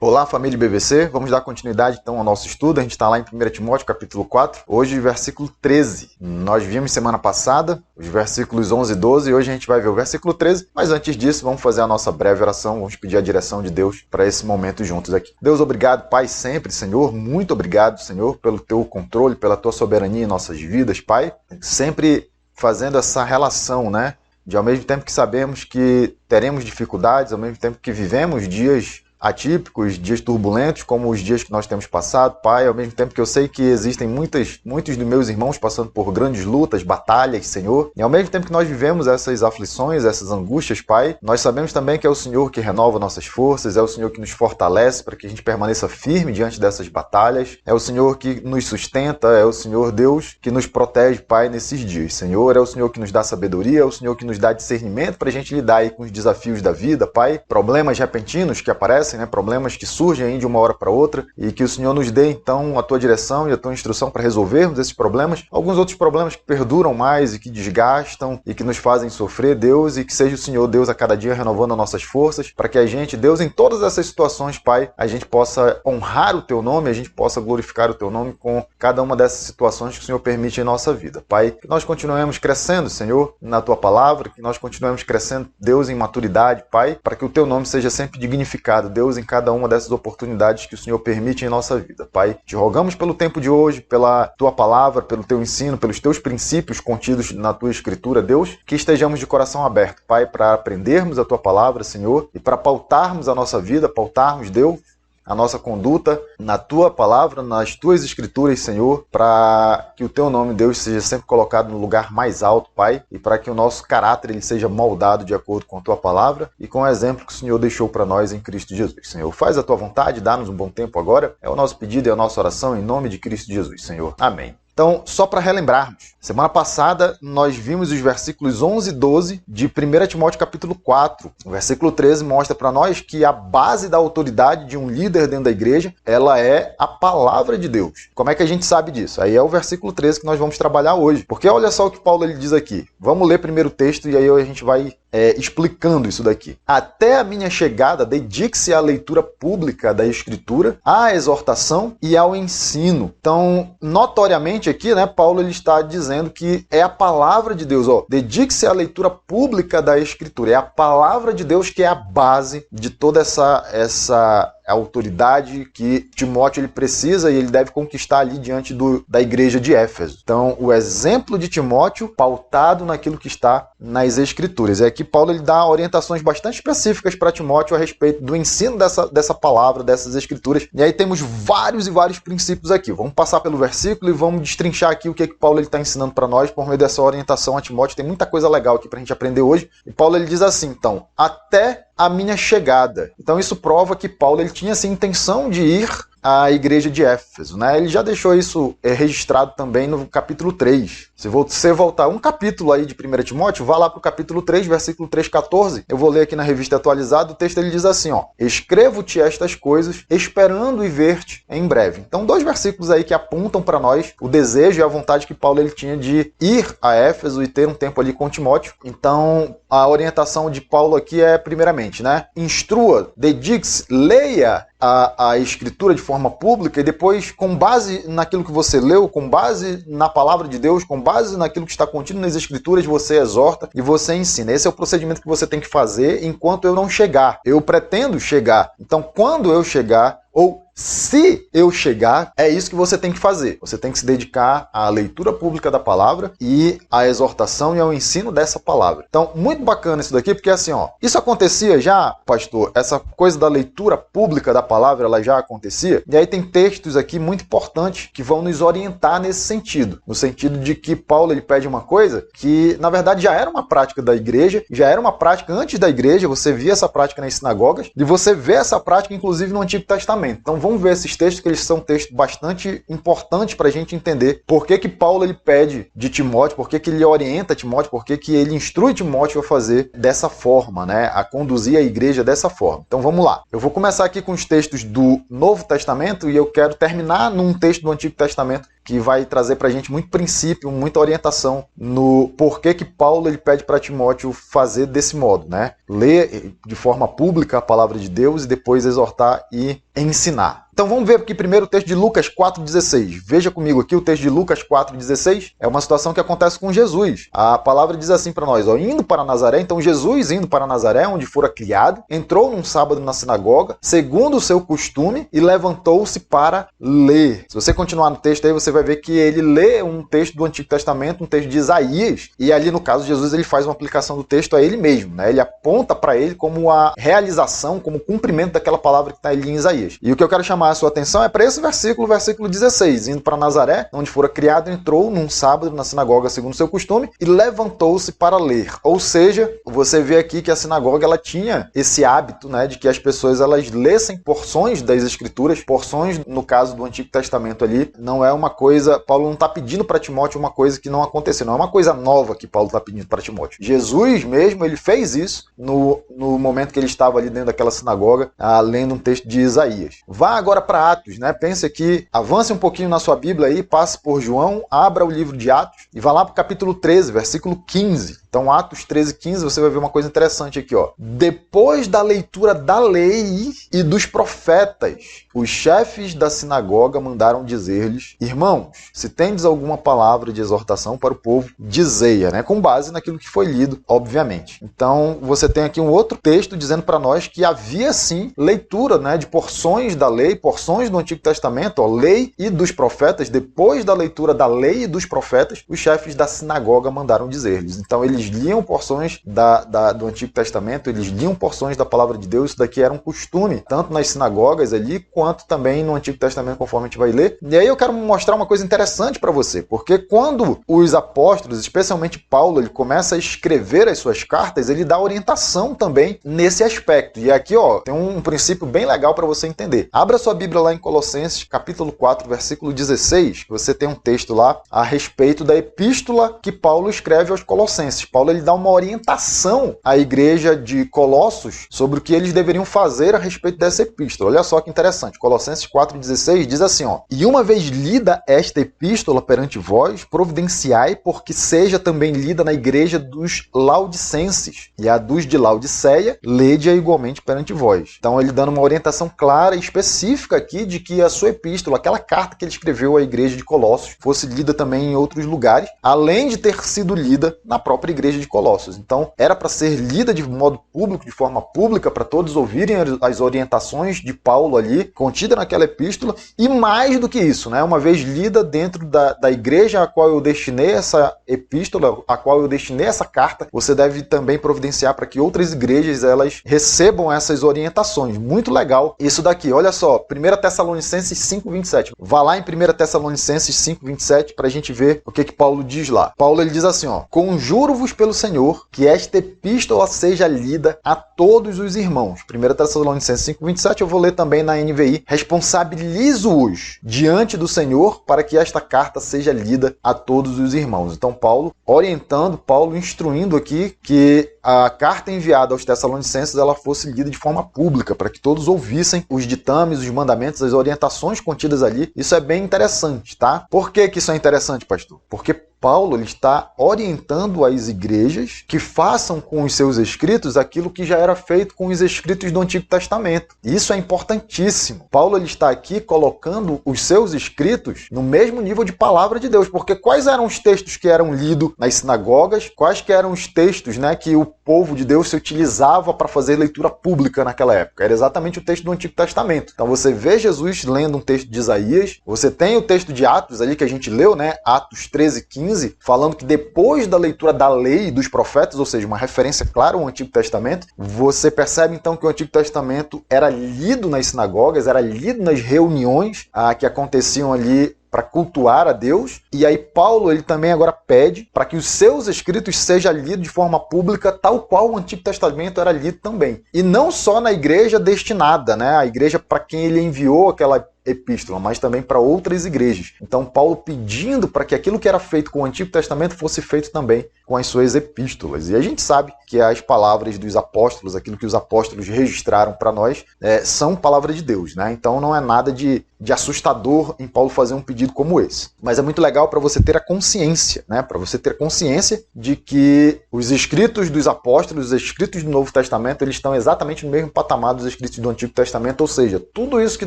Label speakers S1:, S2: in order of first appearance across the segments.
S1: Olá, família BVC, vamos dar continuidade então ao nosso estudo. A gente está lá em 1 Timóteo, capítulo 4, hoje versículo 13. Nós vimos semana passada os versículos 11 e 12 e hoje a gente vai ver o versículo 13, mas antes disso vamos fazer a nossa breve oração, vamos pedir a direção de Deus para esse momento juntos aqui. Deus, obrigado, Pai, sempre, Senhor, muito obrigado, Senhor, pelo Teu controle, pela Tua soberania em nossas vidas, Pai, sempre fazendo essa relação, né, de ao mesmo tempo que sabemos que teremos dificuldades, ao mesmo tempo que vivemos dias atípicos, dias turbulentos, como os dias que nós temos passado, Pai, ao mesmo tempo que eu sei que existem muitos dos meus irmãos passando por grandes lutas, batalhas, Senhor, e ao mesmo tempo que nós vivemos essas aflições, essas angústias, Pai, nós sabemos também que é o Senhor que renova nossas forças, é o Senhor que nos fortalece para que a gente permaneça firme diante dessas batalhas, é o Senhor que nos sustenta, é o Senhor Deus que nos protege, Pai, nesses dias, Senhor, é o Senhor que nos dá sabedoria, é o Senhor que nos dá discernimento para a gente lidar aí com os desafios da vida, Pai, problemas repentinos que aparecem, problemas que surgem aí de uma hora para outra, e que o Senhor nos dê então a Tua direção e a Tua instrução para resolvermos esses problemas, alguns outros problemas que perduram mais e que desgastam e que nos fazem sofrer, Deus, e que seja o Senhor Deus a cada dia renovando as nossas forças, para que a gente, Deus, em todas essas situações, Pai, a gente possa honrar o Teu nome, a gente possa glorificar o Teu nome com cada uma dessas situações que o Senhor permite em nossa vida, Pai, que nós continuemos crescendo, Senhor, na Tua palavra, que nós continuemos crescendo, Deus, em maturidade, Pai, para que o Teu nome seja sempre dignificado, Deus, em cada uma dessas oportunidades que o Senhor permite em nossa vida. Pai, te rogamos pelo tempo de hoje, pela Tua palavra, pelo Teu ensino, pelos Teus princípios contidos na Tua Escritura, Deus, que estejamos de coração aberto, Pai, para aprendermos a Tua palavra, Senhor, e para pautarmos a nossa vida, pautarmos, Deus, a nossa conduta na Tua palavra, nas Tuas Escrituras, Senhor, para que o Teu nome, Deus, seja sempre colocado no lugar mais alto, Pai, e para que o nosso caráter ele seja moldado de acordo com a Tua palavra e com o exemplo que o Senhor deixou para nós em Cristo Jesus. Senhor, faz a Tua vontade, dá-nos um bom tempo agora. É o nosso pedido e a nossa oração em nome de Cristo Jesus, Senhor. Amém. Então, só para relembrarmos, semana passada nós vimos os versículos 11 e 12 de 1 Timóteo capítulo 4. O versículo 13 mostra para nós que a base da autoridade de um líder dentro da igreja, ela é a palavra de Deus. Como é que a gente sabe disso? Aí é o versículo 13 que nós vamos trabalhar hoje. Porque olha só o que Paulo ele diz aqui. Vamos ler primeiro o texto e aí a gente vai explicando isso daqui. Até a minha chegada, dedique-se à leitura pública da Escritura, à exortação e ao ensino. Então, notoriamente aqui, né, Paulo ele está dizendo que é a palavra de Deus. Dedique-se à leitura pública da Escritura. É a palavra de Deus que é a base de toda essa autoridade que Timóteo ele precisa e ele deve conquistar ali diante da igreja de Éfeso. Então, o exemplo de Timóteo pautado naquilo que está nas Escrituras. É que Paulo ele dá orientações bastante específicas para Timóteo a respeito do ensino dessa palavra, dessas Escrituras. E aí temos vários e vários princípios aqui. Vamos passar pelo versículo e vamos destrinchar aqui o que Paulo está ensinando para nós por meio dessa orientação a Timóteo. Tem muita coisa legal aqui para a gente aprender hoje. E Paulo ele diz assim, então, até a minha chegada. Então isso prova que Paulo ele tinha essa intenção de ir à igreja de Éfeso, né? Ele já deixou isso registrado também no capítulo 3. Se você voltar um capítulo aí de 1 Timóteo, vá lá para o capítulo 3, versículo 3, 14. Eu vou ler aqui na revista atualizada, o texto ele diz assim, escrevo-te estas coisas, esperando e ver-te em breve. Então, dois versículos aí que apontam para nós o desejo e a vontade que Paulo ele tinha de ir a Éfeso e ter um tempo ali com Timóteo. Então, a orientação de Paulo aqui é, primeiramente, né? Instrua, dedique-se, leia a Escritura de forma pública e depois, com base naquilo que você leu, com base na palavra de Deus, com base naquilo que está contido nas Escrituras, você exorta e você ensina. Esse é o procedimento que você tem que fazer enquanto eu não chegar. Eu pretendo chegar. Então, quando eu chegar, ou se eu chegar, é isso que você tem que fazer. Você tem que se dedicar à leitura pública da palavra e à exortação e ao ensino dessa palavra. Então, muito bacana isso daqui, porque assim, isso acontecia já, pastor, essa coisa da leitura pública da palavra, ela já acontecia. E aí tem textos aqui muito importantes que vão nos orientar nesse sentido. No sentido de que Paulo ele pede uma coisa que, na verdade, já era uma prática da igreja, já era uma prática antes da igreja, você via essa prática nas sinagogas, e você vê essa prática, inclusive, no Antigo Testamento. Então, vamos ver esses textos, que eles são textos bastante importantes para a gente entender por que Paulo ele pede de Timóteo, por que ele orienta Timóteo, por que ele instrui Timóteo a fazer dessa forma, né? A conduzir a igreja dessa forma. Então vamos lá. Eu vou começar aqui com os textos do Novo Testamento e eu quero terminar num texto do Antigo Testamento que vai trazer para a gente muito princípio, muita orientação no porquê que Paulo ele pede para Timóteo fazer desse modo, né? Ler de forma pública a palavra de Deus e depois exortar e ensinar. Então vamos ver aqui primeiro o texto de Lucas 4,16. Veja comigo aqui o texto de Lucas 4,16. É uma situação que acontece com Jesus. A palavra diz assim para nós, ó, indo para Nazaré. Então Jesus, indo para Nazaré, onde fora criado, entrou num sábado na sinagoga, segundo o seu costume, e levantou-se para ler. Se você continuar no texto aí, você vai ver que ele lê um texto do Antigo Testamento, um texto de Isaías, e ali no caso Jesus ele faz uma aplicação do texto a ele mesmo, né? Ele aponta para ele como a realização, como o cumprimento daquela palavra que está ali em Isaías. E o que eu quero chamar a sua atenção é para esse versículo 16. Indo para Nazaré, onde fora criado, entrou num sábado na sinagoga segundo o seu costume e levantou-se para ler. Ou seja, você vê aqui que a sinagoga ela tinha esse hábito, né, de que as pessoas elas lessem porções das escrituras, porções no caso do Antigo Testamento ali. Não é uma coisa, Paulo não está pedindo para Timóteo uma coisa que não aconteceu, não é uma coisa nova que Paulo está pedindo para Timóteo. Jesus mesmo, ele fez isso no momento que ele estava ali dentro daquela sinagoga, lendo um texto de Isaías. Vá agora para Atos, né? Pense aqui, avance um pouquinho na sua Bíblia aí, passe por João, abra o livro de Atos e vá lá para o capítulo 13, versículo 15. Então, Atos 13, 15, você vai ver uma coisa interessante aqui, ó. Depois da leitura da lei e dos profetas, os chefes da sinagoga mandaram dizer-lhes: irmãos, se tendes alguma palavra de exortação para o povo, dizei-a, né? Com base naquilo que foi lido, obviamente. Então, você tem aqui um outro texto dizendo para nós que havia sim leitura, né, de porções da lei, porções do Antigo Testamento, ó, lei e dos profetas. Depois da leitura da lei e dos profetas, os chefes da sinagoga mandaram dizer-lhes. Então, eles liam porções do Antigo Testamento, eles liam porções da palavra de Deus. Isso daqui era um costume, tanto nas sinagogas ali, quanto também no Antigo Testamento, conforme a gente vai ler. E aí eu quero mostrar uma coisa interessante para você, porque quando os apóstolos, especialmente Paulo, ele começa a escrever as suas cartas, ele dá orientação também nesse aspecto. E aqui, ó, tem um princípio bem legal para você entender. Abra sua Bíblia lá em Colossenses, capítulo 4, versículo 16, que você tem um texto lá a respeito da epístola que Paulo escreve aos Colossenses. Paulo ele dá uma orientação à igreja de Colossos sobre o que eles deveriam fazer a respeito dessa epístola. Olha só que interessante. Colossenses 4,16 diz assim, ó: e uma vez lida esta epístola perante vós, providenciai porque seja também lida na igreja dos Laodicenses, e a dos de Laodiceia, lede-a igualmente perante vós. Então ele dando uma orientação clara e específica aqui de que a sua epístola, aquela carta que ele escreveu à igreja de Colossos, fosse lida também em outros lugares, além de ter sido lida na própria igreja de Colossos. Então, era para ser lida de modo público, de forma pública, para todos ouvirem as orientações de Paulo ali, contida naquela epístola, e mais do que isso, né? Uma vez lida dentro da igreja a qual eu destinei essa epístola, a qual eu destinei essa carta, você deve também providenciar para que outras igrejas elas recebam essas orientações. Muito legal isso daqui. Olha só, 1 Tessalonicenses 5,27. Vá lá em 1 Tessalonicenses 5,27 para a gente ver o que Paulo diz lá. Paulo ele diz assim, ó: conjuro-vos pelo Senhor que esta epístola seja lida a todos os irmãos. 1 Tessalonicenses 5,27, eu vou ler também na NVI. Responsabilizo-os diante do Senhor para que esta carta seja lida a todos os irmãos. Então Paulo orientando, Paulo instruindo aqui que a carta enviada aos Tessalonicenses ela fosse lida de forma pública, para que todos ouvissem os ditames, os mandamentos, as orientações contidas ali. Isso é bem interessante, tá? Por que isso é interessante, pastor? Porque Paulo ele está orientando as igrejas que façam com os seus escritos aquilo que já era feito com os escritos do Antigo Testamento. Isso é importantíssimo. Paulo ele está aqui colocando os seus escritos no mesmo nível de palavra de Deus, porque quais eram os textos que eram lidos nas sinagogas, quais que eram os textos, né, que o povo de Deus se utilizava para fazer leitura pública naquela época? Era exatamente o texto do Antigo Testamento. Então você vê Jesus lendo um texto de Isaías, você tem o texto de Atos ali que a gente leu, né, Atos 13, 15, falando que depois da leitura da lei e dos profetas, ou seja, uma referência clara ao Antigo Testamento, você percebe então que o Antigo Testamento era lido nas sinagogas, era lido nas reuniões que aconteciam ali para cultuar a Deus. E aí Paulo ele também agora pede para que os seus escritos sejam lidos de forma pública, tal qual o Antigo Testamento era lido também. E não só na igreja destinada, né? A igreja para quem ele enviou aquela epístola, mas também para outras igrejas. Então Paulo pedindo para que aquilo que era feito com o Antigo Testamento fosse feito também com as suas epístolas. E a gente sabe que as palavras dos apóstolos, aquilo que os apóstolos registraram para nós, são palavra de Deus, né? Então não é nada de assustador em Paulo fazer um pedido como esse. Mas é muito legal para você ter a consciência, né? Para você ter consciência de que os escritos dos apóstolos, os escritos do Novo Testamento, eles estão exatamente no mesmo patamar dos escritos do Antigo Testamento, ou seja, tudo isso que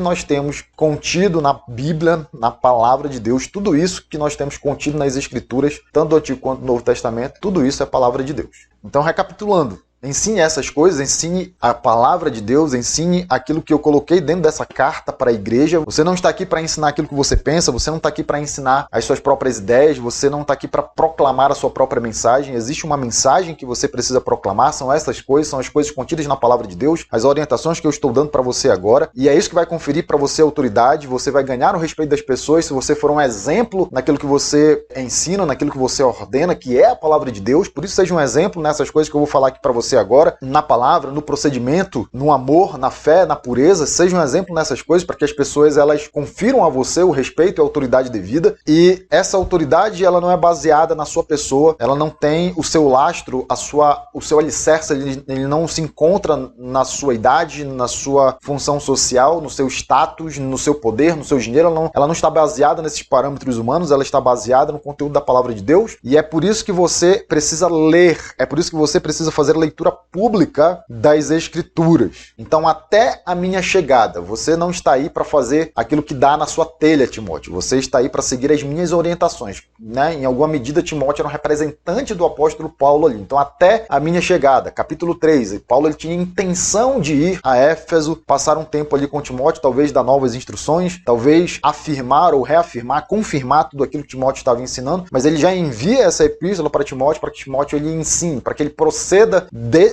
S1: nós temos contido na Bíblia, na palavra de Deus, tudo isso que nós temos contido nas escrituras, tanto do Antigo quanto do Novo Testamento, tudo isso é palavra de Deus. Então, recapitulando, ensine essas coisas, ensine a palavra de Deus, ensine aquilo que eu coloquei dentro dessa carta para a igreja. Você não está aqui para ensinar aquilo que você pensa, você não está aqui para ensinar as suas próprias ideias, você não está aqui para proclamar a sua própria mensagem. Existe uma mensagem que você precisa proclamar, são essas coisas, são as coisas contidas na palavra de Deus, as orientações que eu estou dando para você agora, e é isso que vai conferir para você autoridade, você vai ganhar o respeito das pessoas se você for um exemplo naquilo que você ensina, naquilo que você ordena, que é a palavra de Deus. Por isso seja um exemplo nessas coisas que eu vou falar aqui para você agora, na palavra, no procedimento, no amor, na fé, na pureza. Seja um exemplo nessas coisas para que as pessoas elas confiram a você o respeito e a autoridade devida. E essa autoridade ela não é baseada na sua pessoa, ela não tem o seu lastro, o seu alicerce, ele não se encontra na sua idade, na sua função social, no seu status, no seu poder, no seu dinheiro. Ela não está baseada nesses parâmetros humanos, ela está baseada no conteúdo da palavra de Deus. E é por isso que você precisa ler, é por isso que você precisa fazer leitura pública das Escrituras. Então, até a minha chegada, você não está aí para fazer aquilo que dá na sua telha, Timóteo. Você está aí para seguir as minhas orientações, né? Em alguma medida, Timóteo era um representante do apóstolo Paulo ali. Então, até a minha chegada, capítulo 3, Paulo ele tinha intenção de ir a Éfeso, passar um tempo ali com Timóteo, talvez dar novas instruções, talvez afirmar ou reafirmar, confirmar tudo aquilo que Timóteo estava ensinando, mas ele já envia essa epístola para que Timóteo ele ensine, para que ele proceda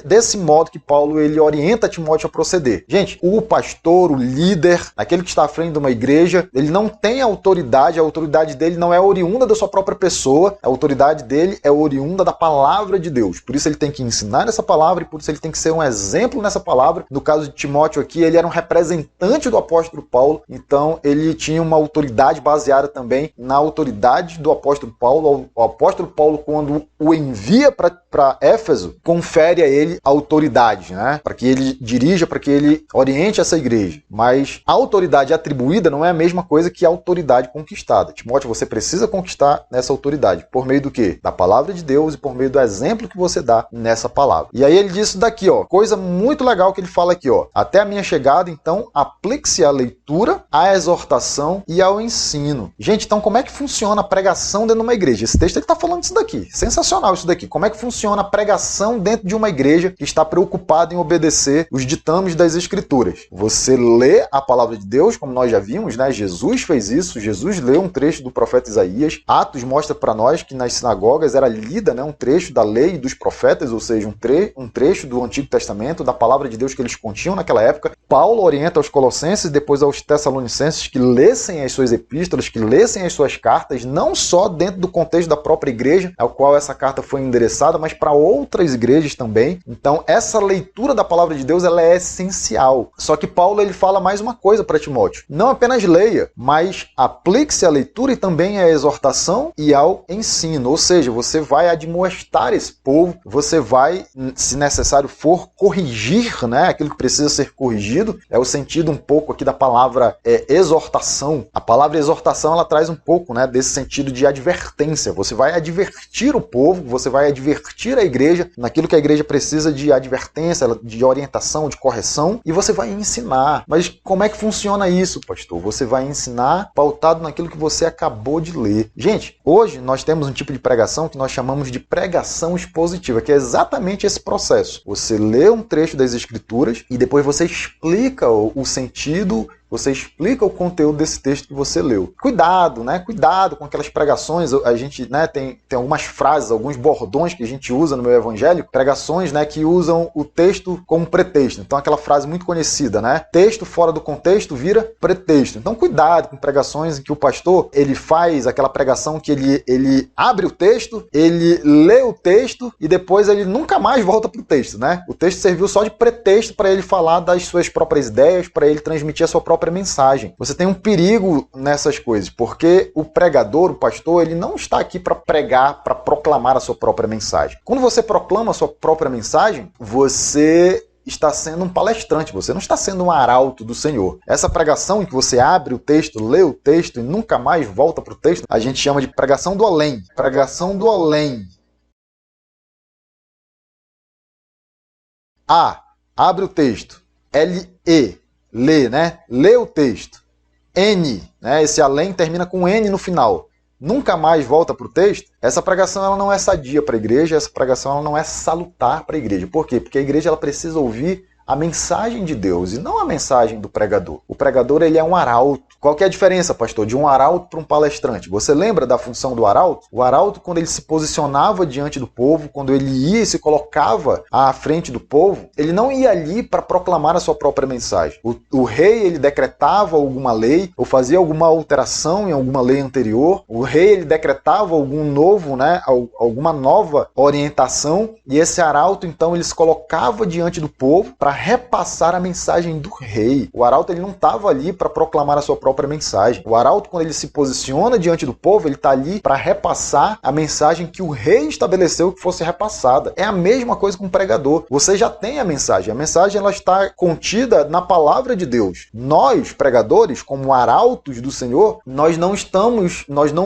S1: desse modo que Paulo ele orienta Timóteo a proceder. Gente, o pastor, o líder, aquele que está à frente de uma igreja, ele não tem autoridade, a autoridade dele não é oriunda da sua própria pessoa, a autoridade dele é oriunda da palavra de Deus. Por isso ele tem que ensinar essa palavra e por isso ele tem que ser um exemplo nessa palavra. No caso de Timóteo aqui, ele era um representante do apóstolo Paulo, então ele tinha uma autoridade baseada também na autoridade do apóstolo Paulo. O apóstolo Paulo, quando o envia para Éfeso, confere a ele autoridade, né? Para que ele dirija, para que ele oriente essa igreja. Mas a autoridade atribuída não é a mesma coisa que a autoridade conquistada. Timóteo, você precisa conquistar essa autoridade. Por meio do quê? Da palavra de Deus e por meio do exemplo que você dá nessa palavra. E aí ele diz isso daqui, ó. Coisa muito legal que ele fala aqui, ó. Até a minha chegada, então, aplique-se à leitura, à exortação e ao ensino. Gente, então como é que funciona a pregação dentro de uma igreja? Esse texto ele tá falando isso daqui. Sensacional isso daqui. Como é que funciona a pregação dentro de uma igreja que está preocupada em obedecer os ditames das Escrituras? Você lê a palavra de Deus, como nós já vimos, né? Jesus fez isso. Jesus leu um trecho do profeta Isaías. Atos mostra para nós que nas sinagogas era lida, né, um trecho da lei e dos profetas, ou seja, um trecho do Antigo Testamento, da palavra de Deus que eles continham naquela época. Paulo orienta aos Colossenses, depois aos Tessalonicenses, que lessem as suas epístolas, que lessem as suas cartas, não só dentro do contexto da própria igreja, ao qual essa carta foi endereçada, mas para outras igrejas também. Então, essa leitura da palavra de Deus ela é essencial. Só que Paulo ele fala mais uma coisa para Timóteo. Não apenas leia, mas aplique-se à leitura e também à exortação e ao ensino. Ou seja, você vai admoestar esse povo, você vai, se necessário for, corrigir, né, aquilo que precisa ser corrigido. É o sentido um pouco aqui da palavra exortação. A palavra exortação ela traz um pouco, né, desse sentido de advertência. Você vai advertir o povo, você vai advertir a igreja naquilo que a igreja precisa de advertência, de orientação, de correção, e você vai ensinar. Mas como é que funciona isso, pastor? Você vai ensinar pautado naquilo que você acabou de ler. Gente, hoje nós temos um tipo de pregação que nós chamamos de pregação expositiva, que é exatamente esse processo. Você lê um trecho das Escrituras e depois você explica o sentido, você explica o conteúdo desse texto que você leu. Cuidado, né? Cuidado com aquelas pregações. A gente, né, tem algumas frases, alguns bordões que a gente usa no meu evangelho, pregações, né, que usam o texto como pretexto. Então, aquela frase muito conhecida, né? Texto fora do contexto vira pretexto. Então, cuidado com pregações em que o pastor, ele faz aquela pregação que ele abre o texto, ele lê o texto e depois ele nunca mais volta para o texto, né? O texto serviu só de pretexto para ele falar das suas próprias ideias, para ele transmitir a sua própria própria mensagem. Você tem um perigo nessas coisas, porque o pregador, o pastor, ele não está aqui para pregar, para proclamar a sua própria mensagem. Quando você proclama a sua própria mensagem, você está sendo um palestrante, você não está sendo um arauto do Senhor. Essa pregação em que você abre o texto, lê o texto e nunca mais volta para o texto, a gente chama de pregação do além. Pregação do além. A, abre o texto. L-E, lê, né? Lê o texto. N, né? Esse além termina com N no final. Nunca mais volta para o texto. Essa pregação ela não é sadia para a igreja, essa pregação ela não é salutar para a igreja. Por quê? Porque a igreja ela precisa ouvir a mensagem de Deus e não a mensagem do pregador. O pregador ele é um arauto. Qual que é a diferença, pastor, de um arauto para um palestrante? Você lembra da função do arauto? O arauto, quando ele se posicionava diante do povo, quando ele ia e se colocava à frente do povo, ele não ia ali para proclamar a sua própria mensagem. O rei, ele decretava alguma lei, ou fazia alguma alteração em alguma lei anterior. O rei, ele decretava algum novo, né, alguma nova orientação, e esse arauto, então, ele se colocava diante do povo para repassar a mensagem do rei. O arauto, ele não estava ali para proclamar a sua própria mensagem. O arauto, quando ele se posiciona diante do povo, ele está ali para repassar a mensagem que o rei estabeleceu que fosse repassada. É a mesma coisa com o pregador. Você já tem a mensagem ela está contida na palavra de Deus. Nós, pregadores, como arautos do Senhor, nós não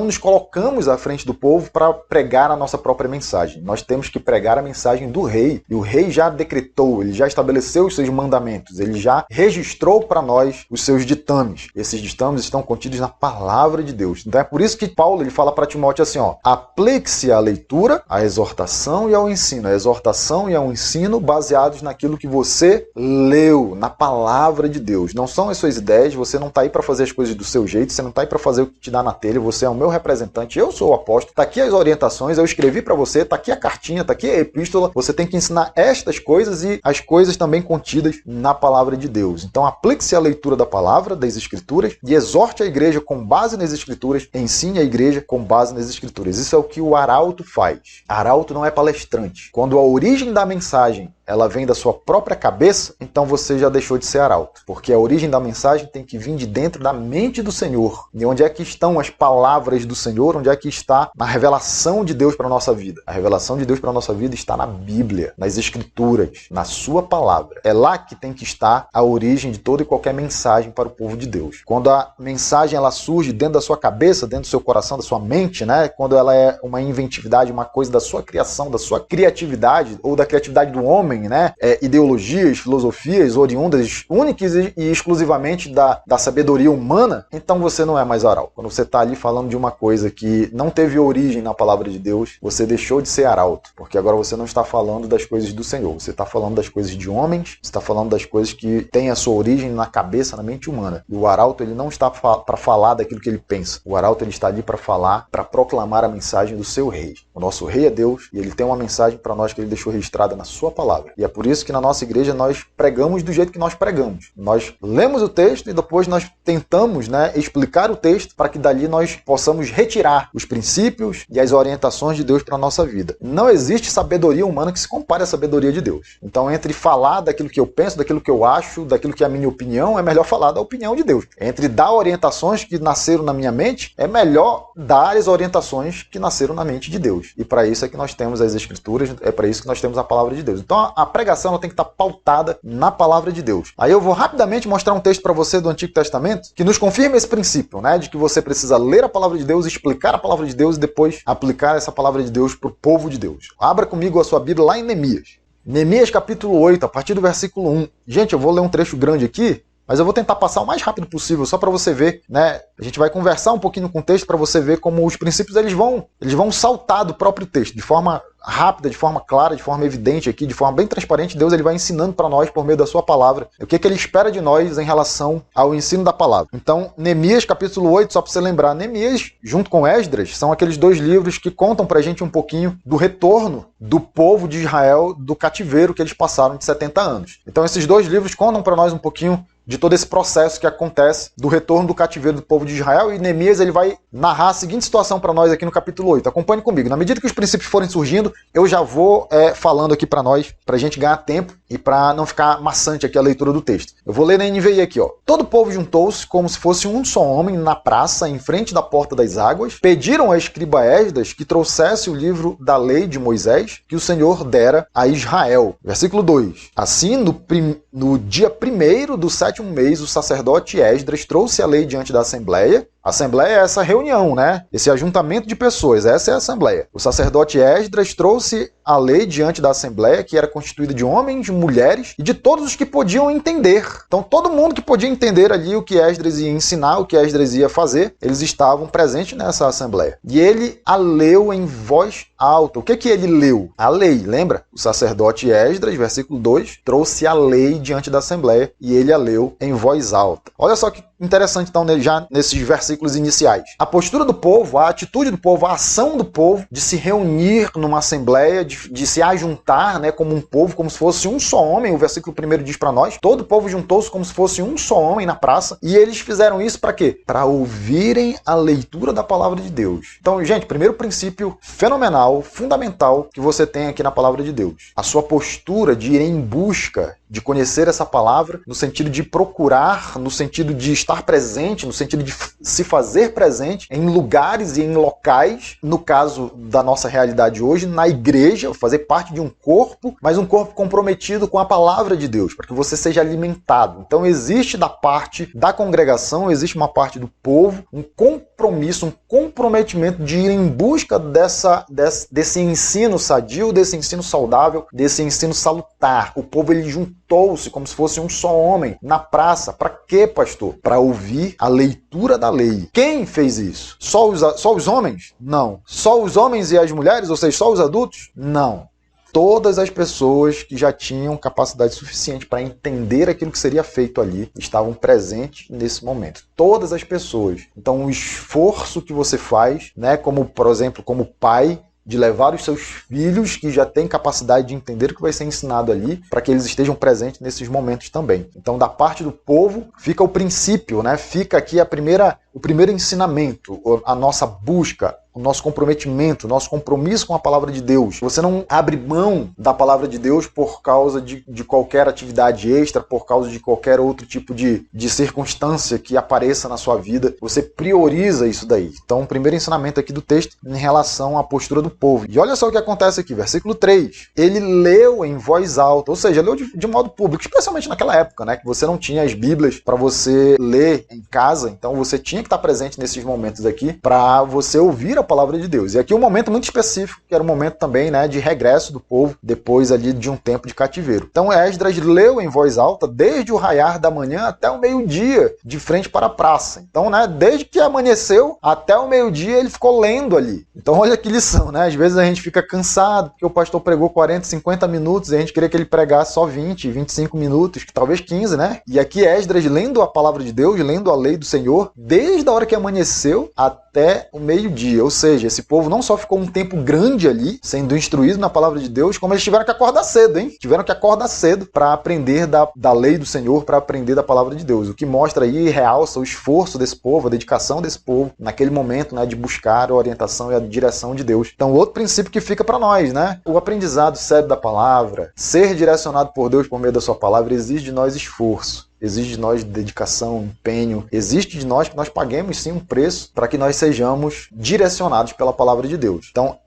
S1: nos colocamos à frente do povo para pregar a nossa própria mensagem. Nós temos que pregar a mensagem do rei. E o rei já decretou, ele já estabeleceu os seus mandamentos, ele já registrou para nós os seus ditames. Esses ditames estão contidos na palavra de Deus. Então é por isso que Paulo ele fala para Timóteo assim, ó, aplique-se à leitura, à exortação e ao ensino. A exortação e ao ensino baseados naquilo que você leu, na palavra de Deus. Não são as suas ideias, você não está aí para fazer as coisas do seu jeito, você não está aí para fazer o que te dá na telha, você é o meu representante, eu sou o apóstolo, está aqui as orientações, eu escrevi para você, está aqui a cartinha, está aqui a epístola, você tem que ensinar estas coisas e as coisas também contidas na palavra de Deus. Então aplique-se à leitura da palavra, das escrituras, e exorte a igreja com base nas escrituras, ensine a igreja com base nas escrituras. Isso é o que o arauto faz. Arauto não é palestrante. Quando a origem da mensagem ela vem da sua própria cabeça, então você já deixou de ser arauto. Porque a origem da mensagem tem que vir de dentro da mente do Senhor. E onde é que estão as palavras do Senhor? Onde é que está a revelação de Deus para a nossa vida? A revelação de Deus para a nossa vida está na Bíblia, nas Escrituras, na sua palavra. É lá que tem que estar a origem de toda e qualquer mensagem para o povo de Deus. Quando a mensagem ela surge dentro da sua cabeça, dentro do seu coração, da sua mente, né? Quando ela é uma inventividade, uma coisa da sua criação, da sua criatividade ou da criatividade do homem, né? Ideologias, filosofias oriundas únicas e exclusivamente da sabedoria humana, então você não é mais arauto. Quando você está ali falando de uma coisa que não teve origem na palavra de Deus, você deixou de ser arauto, porque agora você não está falando das coisas do Senhor, você está falando das coisas de homens, você está falando das coisas que têm a sua origem na cabeça, na mente humana. E o arauto ele não está para falar daquilo que ele pensa. O arauto ele está ali para falar, para proclamar a mensagem do seu rei. O nosso rei é Deus e ele tem uma mensagem para nós que ele deixou registrada na sua palavra. E é por isso que na nossa igreja nós pregamos do jeito que nós pregamos. Nós lemos o texto e depois nós tentamos, né, explicar o texto para que dali nós possamos retirar os princípios e as orientações de Deus para a nossa vida. Não existe sabedoria humana que se compare à sabedoria de Deus. Então, entre falar daquilo que eu penso, daquilo que eu acho, daquilo que é a minha opinião, é melhor falar da opinião de Deus. Entre dar orientações que nasceram na minha mente, é melhor dar as orientações que nasceram na mente de Deus. E para isso é que nós temos as Escrituras, é para isso que nós temos a palavra de Deus. Então, a pregação ela tem que estar pautada na palavra de Deus. Aí eu vou rapidamente mostrar um texto para você do Antigo Testamento que nos confirma esse princípio, né, de que você precisa ler a palavra de Deus, explicar a palavra de Deus e depois aplicar essa palavra de Deus para o povo de Deus. Abra comigo a sua Bíblia lá em Neemias. Neemias capítulo 8, a partir do versículo 1. Gente, eu vou ler um trecho grande aqui, mas eu vou tentar passar o mais rápido possível, só para você ver, né? A gente vai conversar um pouquinho com o texto para você ver como os princípios eles vão saltar do próprio texto, de forma rápida, de forma clara, de forma evidente aqui, de forma bem transparente. Deus ele vai ensinando para nós por meio da sua palavra o que ele espera de nós em relação ao ensino da palavra. Então, Neemias capítulo 8, só para você lembrar, Neemias junto com Esdras são aqueles dois livros que contam para a gente um pouquinho do retorno do povo de Israel do cativeiro que eles passaram de 70 anos. Então, esses dois livros contam para nós um pouquinho de todo esse processo que acontece do retorno do cativeiro do povo de Israel. E Neemias ele vai narrar a seguinte situação para nós aqui no capítulo 8. Acompanhe comigo. Na medida que os princípios forem surgindo, eu já vou falando aqui para nós, para a gente ganhar tempo e para não ficar maçante aqui a leitura do texto. Eu vou ler na NVI aqui, ó. Todo o povo juntou-se como se fosse um só homem na praça, em frente da porta das águas. Pediram a escriba Esdras que trouxesse o livro da lei de Moisés, que o Senhor dera a Israel. Versículo 2. Assim, no dia 1º do 7º mês, o sacerdote Esdras trouxe a lei diante da Assembleia. A Assembleia é essa reunião, né? Esse ajuntamento de pessoas, essa é a Assembleia. O sacerdote Esdras trouxe a lei diante da Assembleia, que era constituída de homens, mulheres e de todos os que podiam entender. Então, todo mundo que podia entender ali o que Esdras ia ensinar, o que Esdras ia fazer, eles estavam presentes nessa Assembleia. E ele a leu em voz alta. O que ele leu? A lei, lembra? O sacerdote Esdras, versículo 2, trouxe a lei diante da Assembleia e ele a leu em voz alta. Olha só que interessante, então, já nesses versículos iniciais. A postura do povo, a atitude do povo, a ação do povo de se reunir numa assembleia, de se ajuntar, né, como um povo, como se fosse um só homem. O versículo 1 diz para nós, todo o povo juntou-se como se fosse um só homem na praça. E eles fizeram isso para quê? Para ouvirem a leitura da palavra de Deus. Então, gente, primeiro princípio fenomenal, fundamental que você tem aqui na palavra de Deus. A sua postura de ir em busca de conhecer essa palavra, no sentido de procurar, no sentido de estar presente, no sentido de se fazer presente em lugares e em locais, no caso da nossa realidade hoje, na igreja, fazer parte de um corpo, mas um corpo comprometido com a palavra de Deus, para que você seja alimentado. Então existe da parte da congregação, existe uma parte do povo, um compromisso, um comprometimento de ir em busca desse ensino sadio, desse ensino saudável, desse ensino salutar. O povo ele juntou-se como se fosse um só homem na praça. Para quê, pastor? Para ouvir a leitura da lei. Quem fez isso? Só os homens? Não. Só os homens e as mulheres? Ou seja, só os adultos? Não. Todas as pessoas que já tinham capacidade suficiente para entender aquilo que seria feito ali estavam presentes nesse momento. Todas as pessoas. Então, o esforço que você faz, né, como, por exemplo, como pai, de levar os seus filhos que já têm capacidade de entender o que vai ser ensinado ali, para que eles estejam presentes nesses momentos também. Então, da parte do povo, fica o princípio, né? Fica aqui o primeiro ensinamento, a nossa busca, o nosso comprometimento, o nosso compromisso com a palavra de Deus. Você não abre mão da palavra de Deus por causa de qualquer atividade extra, por causa de qualquer outro tipo de circunstância que apareça na sua vida. Você prioriza isso daí. Então, o primeiro ensinamento aqui do texto em relação à postura do povo. E olha só o que acontece aqui, versículo 3. Ele leu em voz alta, ou seja, leu de modo público, especialmente naquela época, né, que você não tinha as Bíblias para você ler em casa, então você tinha que estar presente nesses momentos aqui para você ouvir a palavra de Deus. E aqui um momento muito específico, que era um momento também, né, de regresso do povo, depois ali de um tempo de cativeiro. Então Esdras leu em voz alta desde o raiar da manhã até o meio-dia, de frente para a praça. Então, né, desde que amanheceu até o meio-dia ele ficou lendo ali. Então olha que lição, né? Às vezes a gente fica cansado, porque o pastor pregou 40, 50 minutos e a gente queria que ele pregasse só 20, 25 minutos, talvez 15, né? E aqui Esdras lendo a palavra de Deus, lendo a lei do Senhor, desde a hora que amanheceu até o meio-dia. Ou seja, esse povo não só ficou um tempo grande ali, sendo instruído na palavra de Deus, como eles tiveram que acordar cedo, hein? Tiveram que acordar cedo para aprender da lei do Senhor, para aprender da palavra de Deus. O que mostra aí e realça o esforço desse povo, a dedicação desse povo, naquele momento, né, de buscar a orientação e a direção de Deus. Então, outro princípio que fica para nós, né? O aprendizado sério da palavra, ser direcionado por Deus por meio da sua palavra, exige de nós esforço. Exige de nós dedicação, empenho. Existe de nós que nós paguemos sim um preço para que nós sejamos direcionados pela palavra de Deus. Então,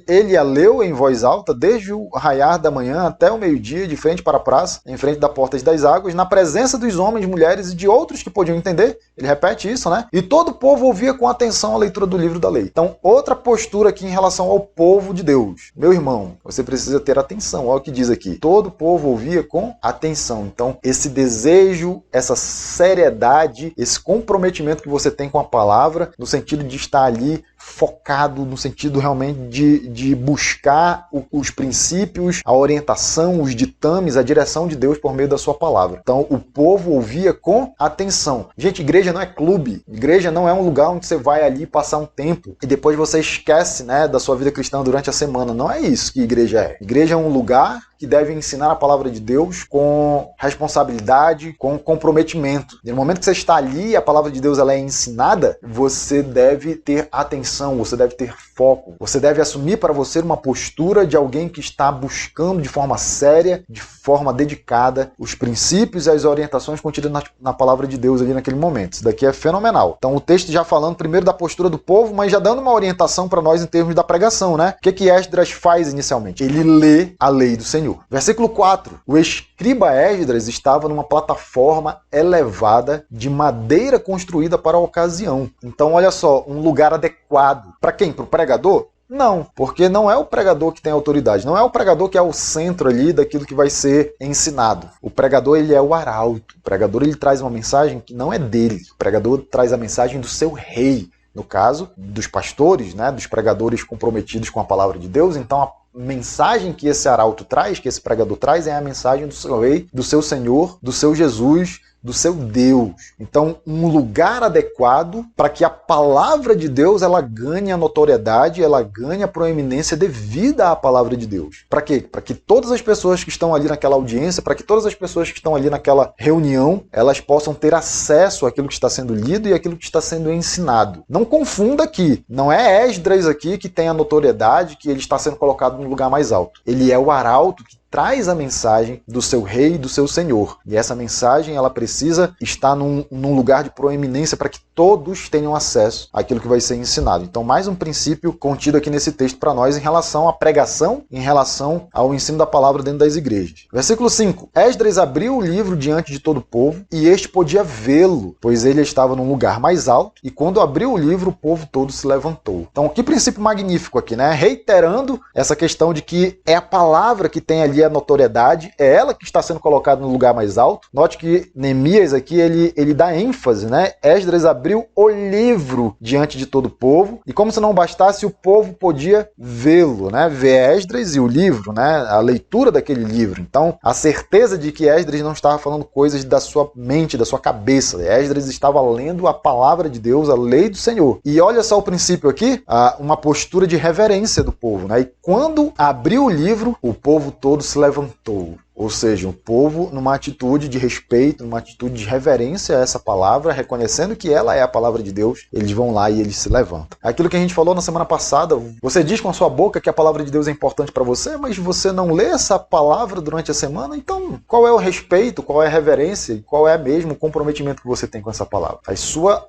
S1: ele a leu em voz alta desde o raiar da manhã até o meio-dia, de frente para a praça, em frente da porta das águas, na presença dos homens, mulheres e de outros que podiam entender. Ele repete isso, né? E todo o povo ouvia com atenção a leitura do livro da lei. Então, outra postura aqui em relação ao povo de Deus. Meu irmão, você precisa ter atenção. Olha o que diz aqui. Todo o povo ouvia com atenção. Então, esse desejo, essa seriedade, esse comprometimento que você tem com a palavra, no sentido de estar ali focado no sentido realmente de buscar os princípios, a orientação, os ditames, a direção de Deus por meio da sua palavra. Então o povo ouvia com atenção. Gente, igreja não é clube, igreja não é um lugar onde você vai ali passar um tempo e depois você esquece, né, da sua vida cristã durante a semana. Não é isso que igreja é. Igreja é um lugar que deve ensinar a palavra de Deus com responsabilidade, com comprometimento. No momento que você está ali e a palavra de Deus ela é ensinada, você deve ter atenção, você deve ter foco, você deve assumir para você uma postura de alguém que está buscando de forma séria, de forma dedicada, os princípios e as orientações contidas na palavra de Deus ali naquele momento. Isso daqui é fenomenal. Então o texto já falando primeiro da postura do povo, mas já dando uma orientação para nós em termos da pregação, né? O que Esdras faz inicialmente? Ele lê a lei do Senhor. Versículo 4. O escriba Esdras estava numa plataforma elevada de madeira construída para a ocasião. Então, olha só, um lugar adequado. Para quem? Para o pregador? Não, porque não é o pregador que tem autoridade, não é o pregador que é o centro ali daquilo que vai ser ensinado. O pregador, ele é o arauto. O pregador, ele traz uma mensagem que não é dele. O pregador traz a mensagem do seu rei. No caso, dos pastores, né, dos pregadores comprometidos com a palavra de Deus. Então, a mensagem que esse arauto traz, que esse pregador traz, é a mensagem do seu rei, do seu Senhor, do seu Jesus, do seu Deus. Então, um lugar adequado para que a palavra de Deus ela ganhe a notoriedade, ela ganhe a proeminência devida à palavra de Deus. Para quê? Para que todas as pessoas que estão ali naquela audiência, para que todas as pessoas que estão ali naquela reunião, elas possam ter acesso àquilo que está sendo lido e àquilo que está sendo ensinado. Não confunda aqui. Não é Esdras aqui que tem a notoriedade, que ele está sendo colocado no lugar mais alto. Ele é o arauto que traz a mensagem do seu rei e do seu senhor. E essa mensagem ela precisa estar num lugar de proeminência para que todos tenham acesso àquilo que vai ser ensinado. Então, mais um princípio contido aqui nesse texto para nós em relação à pregação, em relação ao ensino da palavra dentro das igrejas. Versículo 5. Esdras abriu o livro diante de todo o povo e este podia vê-lo, pois ele estava num lugar mais alto e quando abriu o livro o povo todo se levantou. Então, que princípio magnífico aqui, né? Reiterando essa questão de que é a palavra que tem ali a notoriedade, é ela que está sendo colocada no lugar mais alto. Note que Neemias aqui, ele dá ênfase, né? Esdras abriu o livro diante de todo o povo, e como se não bastasse, o povo podia vê-lo, né? Ver Esdras e o livro, né? A leitura daquele livro. Então, a certeza de que Esdras não estava falando coisas da sua mente, da sua cabeça. Esdras estava lendo a palavra de Deus, a lei do Senhor. E olha só o princípio aqui, uma postura de reverência do povo, né? E quando abriu o livro, o povo todo se levantou. Ou seja, o povo numa atitude de respeito, numa atitude de reverência a essa palavra, reconhecendo que ela é a palavra de Deus, eles vão lá e eles se levantam. Aquilo que a gente falou na semana passada, você diz com a sua boca que a palavra de Deus é importante para você, mas você não lê essa palavra durante a semana, então qual é o respeito, qual é a reverência e qual é mesmo o comprometimento que você tem com essa palavra?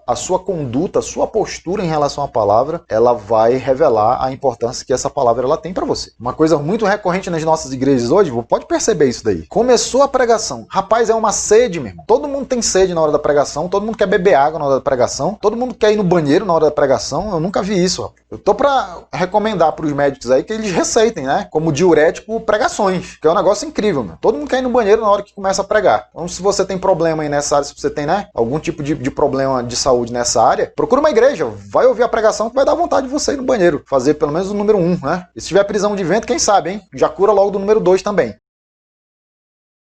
S1: A sua conduta, a sua postura em relação à palavra, ela vai revelar a importância que essa palavra ela tem para você. Uma coisa muito recorrente nas nossas igrejas hoje, pode perceber isso daí. Começou a pregação. Rapaz, é uma sede, meu irmão. Todo mundo tem sede na hora da pregação, todo mundo quer beber água na hora da pregação, todo mundo quer ir no banheiro na hora da pregação. Eu nunca vi isso, ó. Eu tô pra recomendar pros médicos aí que eles receitem, né? Como diurético, pregações, que é um negócio incrível, meu. Todo mundo quer ir no banheiro na hora que começa a pregar. Então, se você tem problema aí nessa área, se você tem, né, algum tipo de problema de saúde nessa área, procura uma igreja, vai ouvir a pregação que vai dar vontade de você ir no banheiro. Fazer pelo menos o número 1, né? E se tiver prisão de vento, quem sabe, hein? Já cura logo do número 2 também.